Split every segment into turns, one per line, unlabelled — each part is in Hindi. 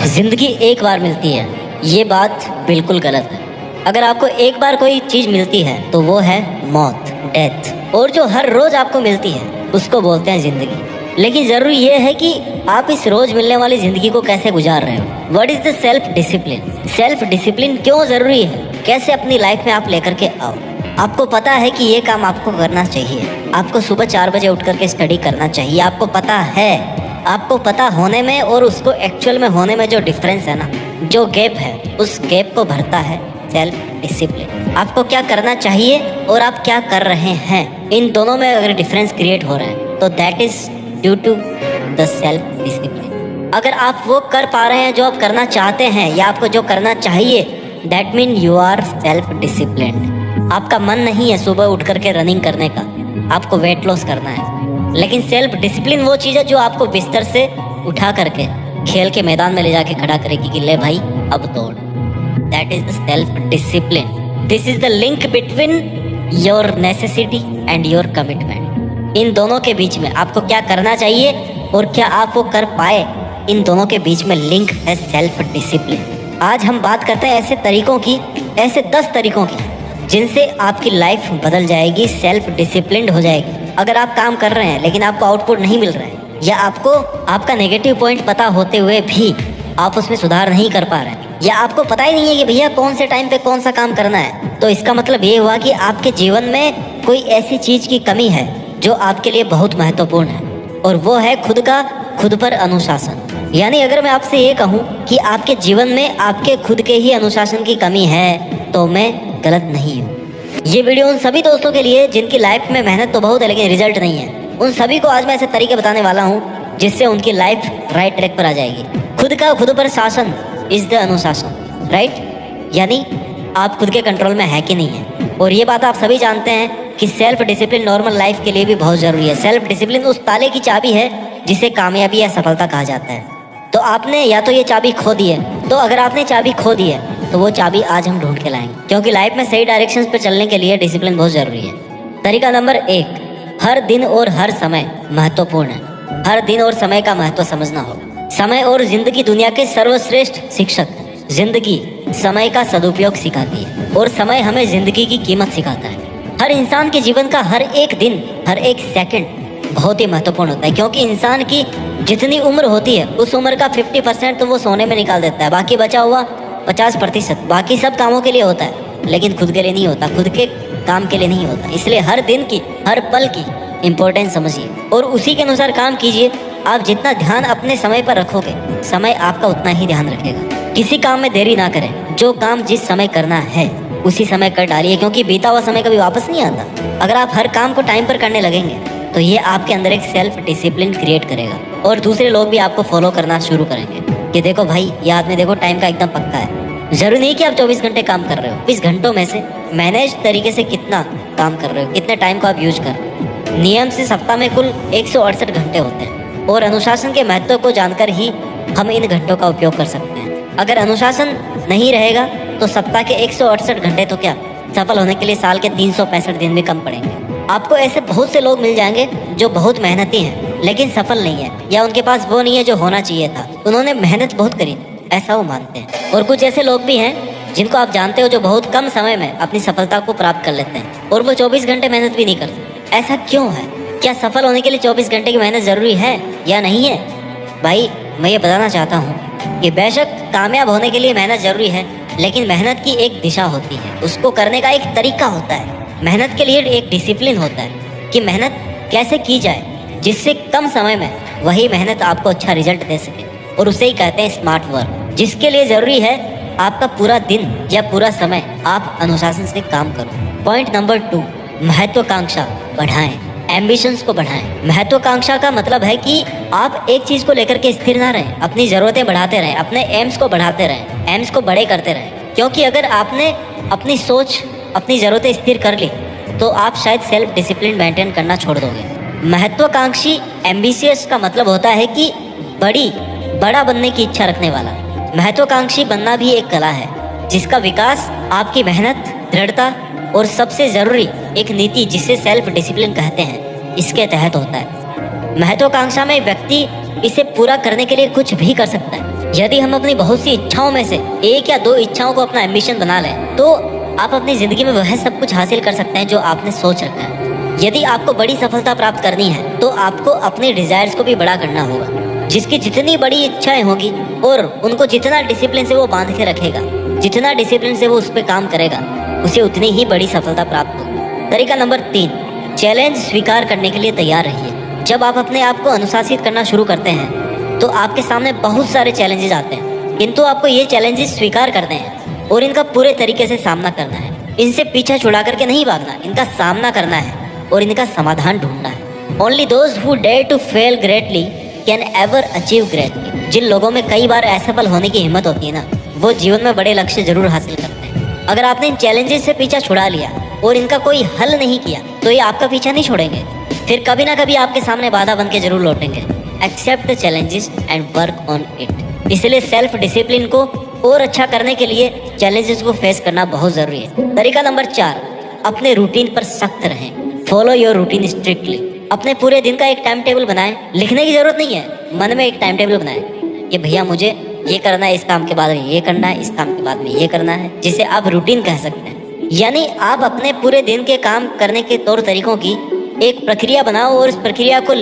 जिंदगी एक बार मिलती है, ये बात बिल्कुल गलत है। अगर आपको एक बार कोई चीज मिलती है तो वो है मौत, डेथ। और जो हर रोज आपको मिलती है उसको बोलते हैं जिंदगी। लेकिन जरूरी ये है कि आप इस रोज मिलने वाली जिंदगी को कैसे गुजार रहे हो। What is the self discipline? Self discipline क्यों जरूरी है? कैसे अपनी लाइफ में आप लेकर के आओ। आपको पता है कि ये काम आपको करना चाहिए। आपको सुबह 4 बजे उठ करके स्टडी करना चाहिए। आपको पता है, आपको पता होने में और उसको एक्चुअल में होने में जो डिफरेंस है ना, जो गैप है, उस गैप को भरता है सेल्फ डिसिप्लिन। आपको क्या करना चाहिए और आप क्या कर रहे हैं, इन दोनों में अगर डिफरेंस क्रिएट हो रहा है तो that is due to the self discipline. अगर आप वो कर पा रहे हैं जो आप करना चाहते हैं या आपको जो करना चाहिए, that mean you are self discipline. आपका मन नहीं है सुबह उठ करके रनिंग करने का, आपको वेट लॉस करना है। लेकिन सेल्फ डिसिप्लिन वो चीज़ है जो आपको बिस्तर से उठा करके खेल के मैदान में ले जाके खड़ा करेगी कि ले भाई अब दौड़। That is the self discipline. This is the link between your necessity and your commitment. इन दोनों के बीच में आपको क्या करना चाहिए और क्या आप वो कर पाए, इन दोनों के बीच में लिंक है सेल्फ डिसिप्लिन। आज हम बात करते हैं ऐसे तरीकों की, ऐसे 10 तरीकों की जिनसे आपकी लाइफ बदल जाएगी, सेल्फ डिसिप्लिन्ड हो जाएगी। अगर आप काम कर रहे हैं लेकिन आपको आउटपुट नहीं मिल रहा है, या आपको आपका नेगेटिव पॉइंट पता होते हुए भी आप उसमें सुधार नहीं कर पा रहे हैं, या आपको पता ही नहीं है कि भैया कौन से टाइम पे कौन सा काम करना है, तो इसका मतलब ये हुआ कि आपके जीवन में कोई ऐसी चीज की कमी है जो आपके लिए बहुत महत्वपूर्ण है, और वो है खुद पर अनुशासन। यानी अगर मैं आपसे ये कहूँ कि आपके जीवन में आपके खुद के ही अनुशासन की कमी है तो मैं गलत नहीं हूँ। ये वीडियो उन सभी दोस्तों के लिए जिनकी लाइफ में मेहनत तो बहुत है लेकिन रिजल्ट नहीं है। उन सभी को आज मैं ऐसे तरीके बताने वाला हूँ जिससे उनकी लाइफ राइट ट्रैक पर आ जाएगी। खुद पर शासन इज द अनुशासन, राइट? यानी आप खुद के कंट्रोल में है कि नहीं है। और ये बात आप सभी जानते हैं कि सेल्फ डिसिप्लिन नॉर्मल लाइफ के लिए भी बहुत ज़रूरी है। सेल्फ डिसिप्लिन उस ताले की चाबी है जिसे कामयाबी या सफलता कहा जाता है। तो आपने या तो ये चाबी खो दी है, तो अगर आपने चाबी खो दी है तो वो चाबी आज हम ढूंढ के लाएंगे, क्योंकि लाइफ में सही डायरेक्शंस पे चलने के लिए डिसिप्लिन बहुत ज़रूरी है। तरीका नंबर 1, हर दिन और हर समय महत्वपूर्ण है। हर दिन और समय का महत्व समझना होगा। समय और जिंदगी दुनिया के सर्वश्रेष्ठ शिक्षक हैं। जिंदगी समय का सदुपयोग सिखाती है और समय हमें जिंदगी की कीमत सिखाता है। हर इंसान के जीवन का हर एक दिन, हर एक सेकंड बहुत ही महत्वपूर्ण होता है, क्योंकि इंसान की जितनी उम्र होती है उस उम्र का 50% तो वो सोने में निकाल देता है, बाकी बचा हुआ 50% बाकी सब कामों के लिए होता है, लेकिन खुद के लिए नहीं होता, खुद के काम के लिए नहीं होता। इसलिए हर दिन की, हर पल की इम्पोर्टेंस समझिए और उसी के अनुसार काम कीजिए। आप जितना ध्यान अपने समय पर रखोगे, समय आपका उतना ही ध्यान रखेगा। किसी काम में देरी ना करें। जो काम जिस समय करना है उसी समय कर डालिए, क्योंकि बीता हुआ समय कभी वापस नहीं आता। अगर आप हर काम को टाइम पर करने लगेंगे तो ये आपके अंदर एक सेल्फ डिसिप्लिन क्रिएट करेगा और दूसरे लोग भी आपको फॉलो करना शुरू करेंगे कि देखो भाई ये आदमी देखो टाइम का एकदम पक्का है। जरूरी नहीं कि आप 24 घंटे काम कर रहे हो, 20 घंटों में से मैनेज तरीके से कितना काम कर रहे हो, कितने टाइम को आप यूज कर रहे हो। नियम से सप्ताह में कुल 168 घंटे होते हैं और अनुशासन के महत्व को जानकर ही हम इन घंटों का उपयोग कर सकते हैं। अगर अनुशासन नहीं रहेगा तो सप्ताह के 168 घंटे तो क्या, सफल होने के लिए साल के 365 दिन भी कम पड़ेंगे। आपको ऐसे बहुत से लोग मिल जाएंगे जो बहुत मेहनती हैं लेकिन सफल नहीं है, या उनके पास वो नहीं है जो होना चाहिए था। उन्होंने मेहनत बहुत करी, ऐसा वो मानते हैं। और कुछ ऐसे लोग भी हैं जिनको आप जानते हो जो बहुत कम समय में अपनी सफलता को प्राप्त कर लेते हैं और वो 24 घंटे मेहनत भी नहीं करते। ऐसा क्यों है? क्या सफल होने के लिए 24 घंटे की मेहनत ज़रूरी है या नहीं है? भाई मैं ये बताना चाहता हूँ कि बेशक कामयाब होने के लिए मेहनत ज़रूरी है, लेकिन मेहनत की एक दिशा होती है, उसको करने का एक तरीका होता है। मेहनत के लिए एक डिसिप्लिन होता है कि मेहनत कैसे की जाए जिससे कम समय में वही मेहनत आपको अच्छा रिजल्ट दे सके, और उसे ही कहते हैं स्मार्ट वर्क। जिसके लिए ज़रूरी है आपका पूरा दिन या पूरा समय आप अनुशासन से काम करो। पॉइंट नंबर 2, महत्वाकांक्षा बढ़ाएं, एम्बिशंस को बढ़ाएं। महत्वाकांक्षा का मतलब है कि आप एक चीज़ को लेकर के स्थिर ना रहें, अपनी ज़रूरतें बढ़ाते रहें, अपने एम्स को बढ़ाते रहें, एम्स को बड़े करते रहें। क्योंकि अगर आपने अपनी सोच, अपनी ज़रूरतें स्थिर कर ली तो आप शायद सेल्फ डिसिप्लिन मेंटेन करना छोड़ दोगे। महत्वाकांक्षी, एम्बिशियस का मतलब होता है कि बड़ा बनने की इच्छा रखने वाला। महत्वाकांक्षी बनना भी एक कला है जिसका विकास आपकी मेहनत, दृढ़ता और सबसे ज़रूरी एक नीति जिसे सेल्फ डिसिप्लिन कहते हैं, इसके तहत होता है। महत्वाकांक्षा में व्यक्ति इसे पूरा करने के लिए कुछ भी कर सकता है। यदि हम अपनी बहुत सी इच्छाओं में से एक या दो इच्छाओं को अपना एम्बिशन बना लें तो आप अपनी जिंदगी में वह सब कुछ हासिल कर सकते हैं जो आपने सोच रखा है। यदि आपको बड़ी सफलता प्राप्त करनी है तो आपको अपने डिजायर्स को भी बड़ा करना होगा। जिसकी जितनी बड़ी इच्छाएं होगी और उनको जितना डिसिप्लिन से वो बांध के रखेगा, जितना डिसिप्लिन से वो उस पर काम करेगा, उसे उतनी ही बड़ी सफलता प्राप्त होगी। तरीका नंबर 3, चैलेंज स्वीकार करने के लिए तैयार रहिए। जब आप अपने आप को अनुशासित करना शुरू करते हैं तो आपके सामने बहुत सारे चैलेंजेस आते हैं, किंतु आपको ये चैलेंजेस स्वीकार करने हैं और इनका पूरे तरीके से सामना करना है। इनसे पीछा छुड़ा करके नहीं भागना, इनका सामना करना है और इनका समाधान ढूंढना है। Only those who dare to fail greatly can ever achieve greatly. जिन लोगों में कई बार असफल होने की हिम्मत होती है ना, वो जीवन में बड़े लक्ष्य जरूर हासिल करते हैं। अगर आपने इन चैलेंजेस से पीछा छुड़ा लिया और इनका कोई हल नहीं किया तो ये आपका पीछा नहीं छोड़ेंगे, फिर कभी ना कभी आपके सामने बाधा बन के जरूर लौटेंगे। Accept the challenges and work on it. इसलिए सेल्फ डिसिप्लिन को और अच्छा करने के लिए चैलेंजेस को फेस करना बहुत जरूरी है। तरीका नंबर 4, अपने रूटीन पर सख्त रहें। Follow your routine strictly. अपने पूरे दिन का एक टाइम टेबल बनाएं। लिखने की जरूरत नहीं है, मन में एक टाइम टेबल बनाएं कि भैया मुझे ये करना है, इस काम के बाद में ये करना है, इस काम के बाद में ये करना है, जिसे आप रूटीन कह सकते हैं। यानी आप अपने पूरे दिन के काम करने के तौर तरीकों की एक प्रक्रिया बनाओ और इस प्रक्रिया को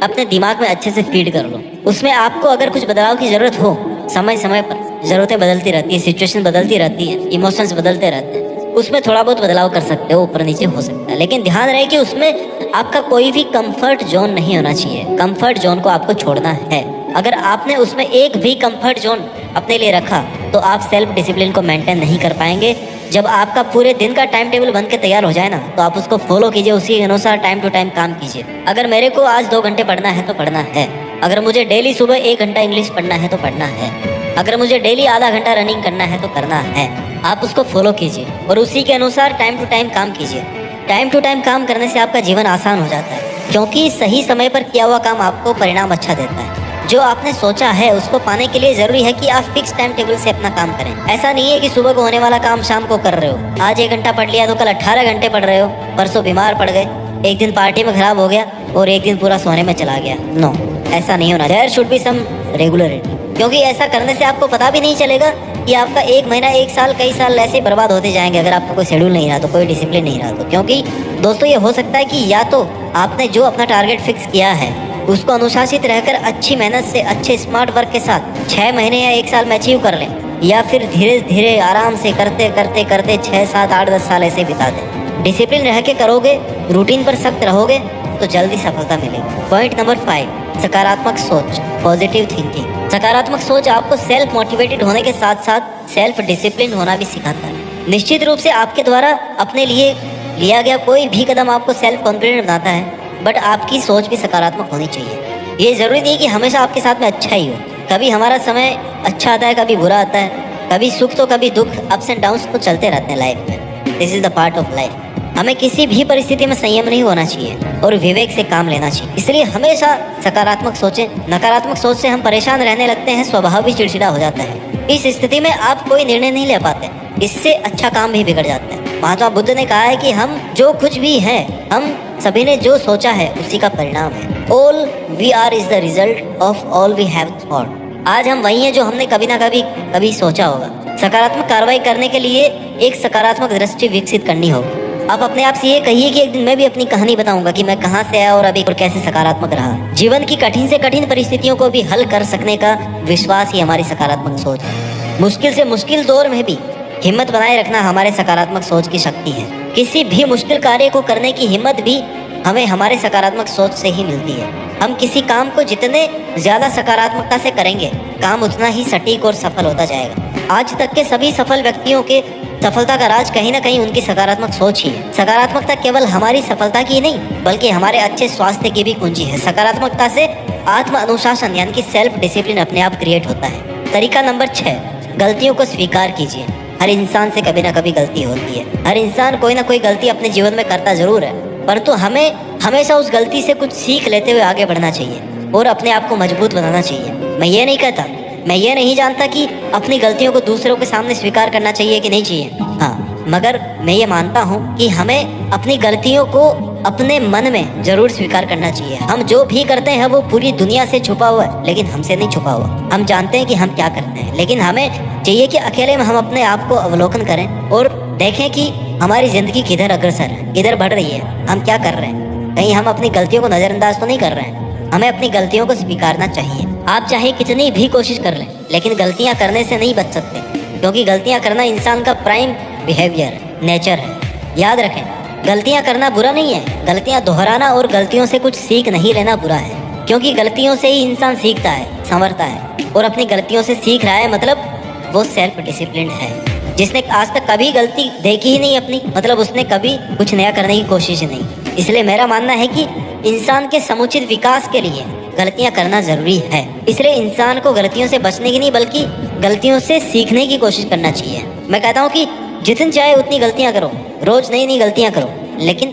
अपने दिमाग में अच्छे से फीड कर लो। उसमें आपको अगर कुछ बदलाव की जरूरत हो, समय समय पर जरूरतें बदलती रहती है, सिचुएशन बदलती रहती है, इमोशंस बदलते रहते हैं, उसमें थोड़ा बहुत बदलाव कर सकते हो, ऊपर नीचे हो सकता है, लेकिन ध्यान रहे कि उसमें आपका कोई भी कंफर्ट जोन नहीं होना चाहिए। कंफर्ट जोन को आपको छोड़ना है। अगर आपने उसमें एक भी कंफर्ट जोन अपने लिए रखा तो आप सेल्फ डिसिप्लिन को मेंटेन नहीं कर पाएंगे। जब आपका पूरे दिन का टाइम टेबल बन के तैयार हो जाए ना, तो आप उसको फॉलो कीजिए, उसी के अनुसार टाइम टू टाइम काम कीजिए। अगर मेरे को आज 2 घंटे पढ़ना है तो पढ़ना है, अगर मुझे डेली सुबह 1 घंटा इंग्लिश पढ़ना है तो पढ़ना है, अगर मुझे डेली आधा घंटा रनिंग करना है तो करना है। आप उसको फॉलो कीजिए और उसी के अनुसार टाइम टू टाइम काम कीजिए। टाइम टू टाइम काम करने से आपका जीवन आसान हो जाता है, क्योंकि सही समय पर किया हुआ काम आपको परिणाम अच्छा देता है। जो आपने सोचा है उसको पाने के लिए जरूरी है कि आप फिक्स टाइम टेबल से अपना काम करें। ऐसा नहीं है कि सुबह को होने वाला काम शाम को कर रहे हो। आज 1 घंटा पढ़ लिया तो कल 18 घंटे पढ़ रहे हो, परसों बीमार पड़ गए, एक दिन पार्टी में खराब हो गया और एक दिन पूरा सोने में चला गया। नो, ऐसा नहीं होना। There should be some regularity, क्योंकि ऐसा करने से आपको पता भी नहीं चलेगा कि आपका 1 महीना, 1 साल, कई साल ऐसे बर्बाद होते जाएंगे अगर आपका कोई शेड्यूल नहीं रहा तो, कोई डिसिप्लिन नहीं रहा तो। क्योंकि दोस्तों ये हो सकता है कि या तो आपने जो अपना टारगेट फिक्स किया है उसको अनुशासित रहकर अच्छी मेहनत से, अच्छे स्मार्ट वर्क के साथ 6 महीने या 1 साल में अचीव कर लें, या फिर धीरे धीरे आराम से करते करते करते 6, 7, 8, 10 साल ऐसे बिता दें। डिसिप्लिन रह के करोगे, रूटीन पर सख्त रहोगे तो जल्दी सफलता मिलेगी। पॉइंट नंबर 5, सकारात्मक सोच, पॉजिटिव थिंकिंग। सकारात्मक सोच आपको सेल्फ मोटिवेटेड होने के साथ साथ सेल्फ डिसिप्लिन होना भी सिखाता है। निश्चित रूप से आपके द्वारा अपने लिए लिया गया कोई भी कदम आपको सेल्फ कॉन्फिडेंट बनाता है, बट आपकी सोच भी सकारात्मक होनी चाहिए। ये जरूरी नहीं कि हमेशा आपके साथ में अच्छा ही हो। कभी हमारा समय अच्छा आता है, कभी बुरा आता है, कभी सुख तो कभी दुख, अप्स एंड डाउन्स तो चलते रहते हैं लाइफ में। This is the part of life. हमें किसी भी परिस्थिति में संयम नहीं होना चाहिए और विवेक से काम लेना चाहिए। इसलिए हमेशा सकारात्मक सोचें। नकारात्मक सोच से हम परेशान रहने लगते हैं, स्वभाव भी चिड़चिड़ा हो जाता है। इस स्थिति में आप कोई निर्णय नहीं ले पाते, इससे अच्छा काम भी बिगड़ जाता है। महात्मा बुद्ध ने कहा है कि हम जो कुछ भी हैं, हम सभी ने जो सोचा है उसी का परिणाम है। All we are is the result of all we have thought. आज हम वही हैं जो हमने कभी ना कभी सोचा होगा। सकारात्मक कार्रवाई करने के लिए एक सकारात्मक दृष्टि विकसित करनी होगी। आप अपने आप से ये कहिए कि एक दिन मैं भी अपनी कहानी बताऊंगा कि मैं कहां से आया और अभी और कैसे सकारात्मक रहा। जीवन की कठिन से कठिन परिस्थितियों को भी हल कर सकने का विश्वास ही हमारी सकारात्मक सोच है। मुश्किल से मुश्किल दौर में भी हिम्मत बनाए रखना हमारे सकारात्मक सोच की शक्ति है। किसी भी मुश्किल कार्य को करने की हिम्मत भी हमें हमारे सकारात्मक सोच से ही मिलती है। हम किसी काम को जितने ज्यादा सकारात्मकता से करेंगे, काम उतना ही सटीक और सफल होता जाएगा। आज तक के सभी सफल व्यक्तियों के सफलता का राज कहीं ना कहीं उनकी सकारात्मक सोच ही है। सकारात्मकता केवल हमारी सफलता की नहीं, बल्कि हमारे अच्छे स्वास्थ्य की भी कुंजी है। सकारात्मकता से आत्म अनुशासन यानी कि सेल्फ डिसिप्लिन अपने आप क्रिएट होता है। तरीका नंबर 6, गलतियों को स्वीकार कीजिए। हर इंसान से कभी ना कभी गलती होती है। हर इंसान कोई ना कोई गलती अपने जीवन में करता जरूर है, परंतु हमें हमेशा उस गलती से कुछ सीख लेते हुए आगे बढ़ना चाहिए और अपने आप को मजबूत बनाना चाहिए। मैं ये नहीं कहता, मैं ये नहीं जानता कि अपनी गलतियों को दूसरों के सामने स्वीकार करना चाहिए कि नहीं चाहिए। हाँ, मगर मैं ये मानता हूँ कि हमें अपनी गलतियों को अपने मन में जरूर स्वीकार करना चाहिए। हम जो भी करते हैं वो पूरी दुनिया से छुपा हुआ है, लेकिन हमसे नहीं छुपा हुआ। हम जानते हैं कि हम क्या करते हैं, लेकिन हमें चाहिए कि अकेले में हम अपने आप को अवलोकन करें और देखें कि हमारी जिंदगी किधर अग्रसर है, किधर बढ़ रही है, हम क्या कर रहे हैं। कहीं हम अपनी गलतियों को नजरअंदाज तो नहीं कर रहे हैं। हमें अपनी गलतियों को स्वीकारना चाहिए। आप चाहे कितनी भी कोशिश कर लें, लेकिन गलतियां करने से नहीं बच सकते, क्योंकि गलतियां करना इंसान का प्राइम बिहेवियर नेचर है। याद रखें, गलतियां करना बुरा नहीं है, गलतियां दोहराना और गलतियों से कुछ सीख नहीं लेना बुरा है, क्योंकि गलतियों से ही इंसान सीखता है, संवरता है, और अपनी गलतियों से सीख रहा है, मतलब वो सेल्फ डिसिप्लिन है। जिसने आज तक कभी गलती देखी ही नहीं अपनी, मतलब उसने कभी कुछ नया करने की कोशिश ही नहीं। इसलिए मेरा मानना है कि इंसान के समुचित विकास के लिए गलतियां करना जरूरी है। इसलिए इंसान को गलतियों से बचने की नहीं, बल्कि गलतियों से सीखने की कोशिश करना चाहिए। मैं कहता हूँ कि जितनी चाहे उतनी गलतियां करो, रोज नई नई गलतियां करो, लेकिन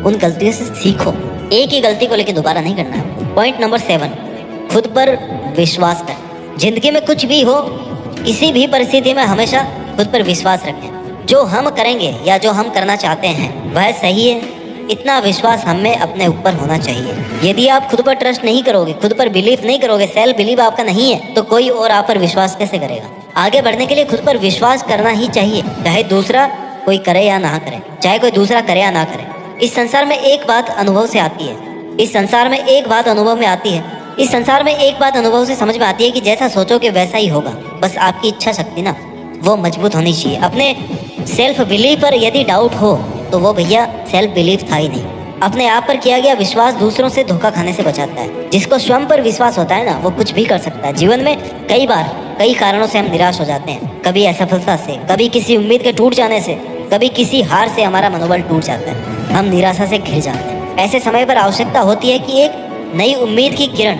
उन गलतियों से सीखो। एक ही गलती को लेकर दोबारा नहीं करना है। पॉइंट नंबर 7, खुद पर विश्वास करें। जिंदगी में कुछ भी हो, किसी भी परिस्थिति में हमेशा खुद पर विश्वास रखें। जो हम करेंगे या जो हम करना चाहते हैं वह सही है, इतना विश्वास हमें अपने ऊपर होना चाहिए। यदि आप खुद पर ट्रस्ट नहीं करोगे, खुद पर बिलीव नहीं करोगे, सेल्फ बिलीव आपका नहीं है, तो कोई और आप पर विश्वास कैसे करेगा। आगे बढ़ने के लिए खुद पर विश्वास करना ही चाहिए, चाहे दूसरा कोई करे या ना करे, चाहे कोई दूसरा करे या ना करे। इस संसार में एक बात अनुभव से आती है, इस संसार में एक बात अनुभव में आती है, इस संसार में एक बात अनुभव से समझ में आती है कि जैसा सोचोगे वैसा ही होगा। बस आपकी इच्छा शक्ति ना वो मजबूत होनी चाहिए। अपने सेल्फ बिलीव पर यदि डाउट हो तो वो भैया सेल्फ बिलीव था ही नहीं। अपने आप पर किया गया विश्वास दूसरों से धोखा खाने से बचाता है। जिसको स्वयं पर विश्वास होता है ना, वो कुछ भी कर सकता है। जीवन में कई बार कई कारणों से हम निराश हो जाते हैं, कभी असफलता से, कभी किसी उम्मीद के टूट जाने से, कभी किसी हार से हमारा मनोबल टूट जाता है, हम निराशा से घिर जाते हैं। ऐसे समय पर आवश्यकता होती है कि एक नई उम्मीद की किरण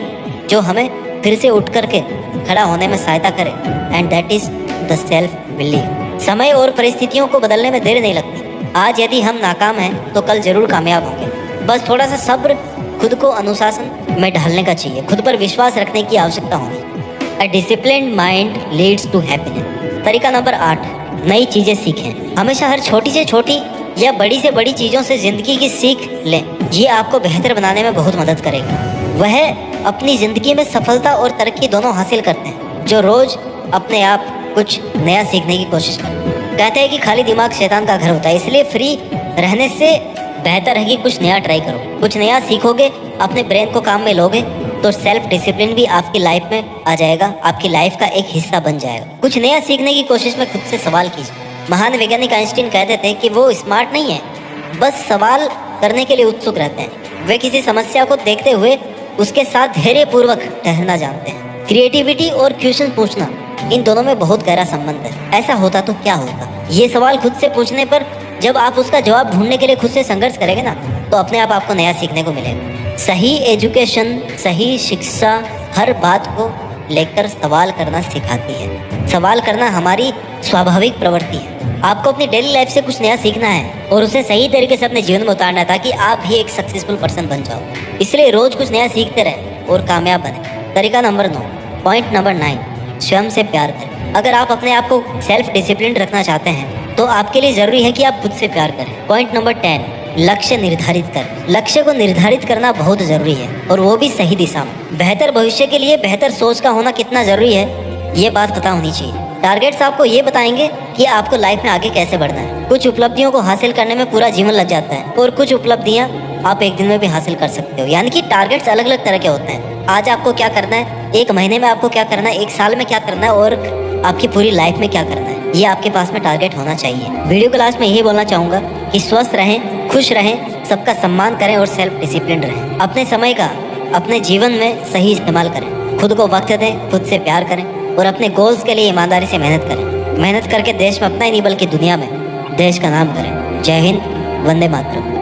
जो हमें फिर से उठ करके खड़ा होने में सहायता करे, and that is the self believe. समय और परिस्थितियों को बदलने में देर नहीं लगती। आज यदि हम नाकाम हैं तो कल जरूर कामयाब होंगे। बस थोड़ा सा सब्र, खुद को अनुशासन में ढालने का चाहिए, खुद पर विश्वास रखने की आवश्यकता होगी। A disciplined mind leads to happiness. तरीका नंबर 8, नई चीजें सीखें। हमेशा हर छोटी से छोटी या बड़ी से बड़ी चीजों से जिंदगी की सीख लें। ये आपको बेहतर बनाने में बहुत मदद करेगा। वह अपनी जिंदगी में सफलता और तरक्की दोनों हासिल करते हैं जो रोज अपने आप कुछ नया सीखने की कोशिश करते हैं। कहते हैं कि खाली दिमाग शैतान का घर होता है, इसलिए फ्री रहने से बेहतर है कि कुछ नया ट्राई करो। कुछ नया सीखोगे, अपने ब्रेन को काम में लोगे, तो सेल्फ डिसिप्लिन भी आपकी लाइफ में आ जाएगा, आपकी लाइफ का एक हिस्सा बन जाएगा। कुछ नया सीखने की कोशिश में खुद से सवाल कीजिए। महान वैज्ञानिक आइंस्टीन कहते थे कि वो स्मार्ट नहीं है, बस सवाल करने के लिए उत्सुक रहते हैं। वे किसी समस्या को देखते हुए उसके साथ धैर्यपूर्वक ठहरना जानते हैं। क्रिएटिविटी और क्वेश्चन पूछना, इन दोनों में बहुत गहरा संबंध है। ऐसा होता तो क्या होता, ये सवाल खुद से पूछने पर जब आप उसका जवाब ढूंढने के लिए खुद से संघर्ष करेंगे ना, तो अपने आप आपको नया सीखने को मिलेगा। सही एजुकेशन, सही शिक्षा हर बात को लेकर सवाल करना सिखाती है। सवाल करना हमारी स्वाभाविक प्रवृत्ति है। आपको अपनी डेली लाइफ से कुछ नया सीखना है और उसे सही तरीके से अपने जीवन में उतारना है, ताकि आप भी एक सक्सेसफुल पर्सन बन जाओ। इसलिए रोज कुछ नया सीखते रहे और कामयाब बने। तरीका नंबर 9, पॉइंट नंबर 9, स्वयं से प्यार करें। अगर आप अपने आप को सेल्फ डिसिप्लिन रखना चाहते हैं तो आपके लिए जरूरी है कि आप खुद से प्यार करें। पॉइंट नंबर 10, लक्ष्य निर्धारित करें। लक्ष्य को निर्धारित करना बहुत जरूरी है, और वो भी सही दिशा में। बेहतर भविष्य के लिए बेहतर सोच का होना कितना जरूरी है, ये बात पता होनी चाहिए। टारगेट्स आपको ये बताएंगे कि आपको लाइफ में आगे कैसे बढ़ना है। कुछ उपलब्धियों को हासिल करने में पूरा जीवन लग जाता है, और कुछ उपलब्धियां आप एक दिन में भी हासिल कर सकते हो। यानी कि टारगेट्स अलग अलग तरह के होते हैं। आज आपको क्या करना है, एक महीने में आपको क्या करना है, एक साल में क्या करना है, और आपकी पूरी लाइफ में क्या करना है, ये आपके पास में टारगेट होना चाहिए। वीडियो के लास्ट में यही बोलना चाहूँगा कि स्वस्थ रहें, खुश रहें, सबका सम्मान करें और सेल्फ डिसिप्लिन रहें। अपने समय का अपने जीवन में सही इस्तेमाल करें, खुद को वक्त दें, खुद से प्यार करें, और अपने गोल्स के लिए ईमानदारी से मेहनत करें। मेहनत करके देश में अपना ही नहीं बल्कि दुनिया में देश का नाम करें। जय हिंद, वंदे मातरम।